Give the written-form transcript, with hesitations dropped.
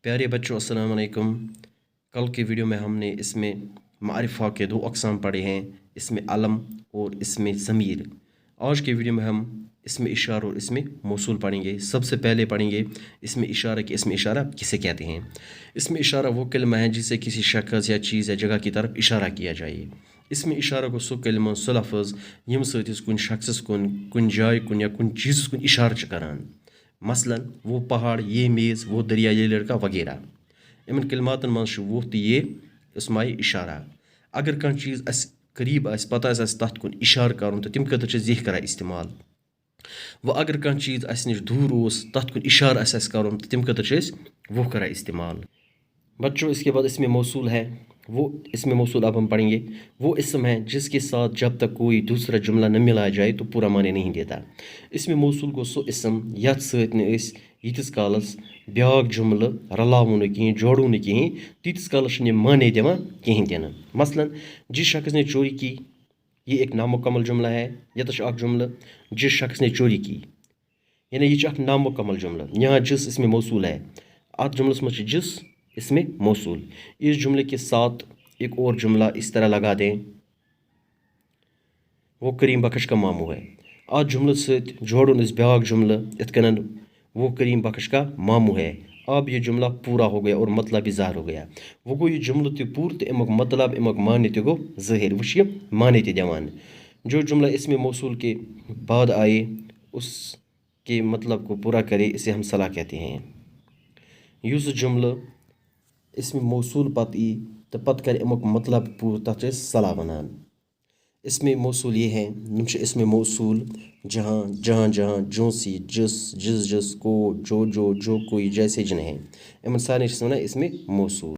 प्यारे बच्चों अस्सलाम वालेकुम। कल की वीडियो में हमने इसमें मारिफा के दो अक़साम पढ़े हैं, इसमें अलम और इसमें ज़मीर। आज की वीडियो में हम इसमें इशारा और इसमें मौसूल पढ़ेंगे। सबसे पहले पढ़ेंगे इसमें इशारा कि इसमें इशारा किसे कहते हैं। इसमें इशारा वो कलमा है जिससे किसी शख्स या चीज़ या जगह की तरफ इशारा किया जाए। इसमें इशारा को सो कलमा सो लफ्ज़ यम सत कुन शख्स कुन कुन जाय कुन या कुन चीज़ कुन इशारा करान। मसलन वो पहाड़, ये मेज़, वो दरिया, ये लड़का वगैरह। इन कलमातन मज वो तो ये इसमाय इशारा। अगर कह चीज़ अस करीब आस पता तथ कुन इशार कर तो तम खतर यह कर इस्तेमाल। वह अगर कह चीज़ अस नश दूर उस तथ कुन इशार कर तो तम खतर वो कर इस्तेमाल। बच्चों इसके बाद इसमें मौसूल है, वो इसमें मौसूल अब हम पढ़ेंगे। वो इसम है जिसके साथ जब तक कोई दूसरा जुमला न मिलाया जाए तो पूरा माने नहीं देता। इसमें मौसूल को सो इसम यथ सत यीतिस कालस ब्याक जुमल रलावो न कहीं जोड़ो न कहीं तीतिस कालस माने दिवान कहीं दिन। मसलन जिस शख्स ने चोरी की, ये एक नामुकम्मल जुमला है। यतश अख जुमला जिस शख्स ने चोरी की, यानी यह नामुकम्मल जुमला। यहाँ जिस इसमें मौसूल है, अत जुमलस मज जिस इसमें मौसूल। इस जुमले के साथ एक और जुमला इस तरह लगा दें, वो करीम बख्श का मामू है। अत जुमल सत जोड़न ब्याक जुमला इत कन वो करीम बख्श का मामू है। अब ये जुमला पूरा हो गया और मतलब भी ज़ाहिर हो गया। वो गो ये जुमल तो पूर तो अमुक मतलब अमुक मान्य तो गो ज़ाहिर। वह यह मान्य तो दिवान। जो जुमला इसमें मौसूल के बाद आए उसके मतलब को पूरा करे, इसे हम सलाह कहते हैं। युस जुमला इसमें मौसूल पत ई तो पत कर अमुक मतलब पूर तथ सलाह वनान। इसमें मौसूल ये है, इसमें मौसूल जहाँ जहाँ जहाँ जो सी जिस जिस जिस को जो जो जो कोई जैसे जिन्हें इन सारे इसमें मौसूल।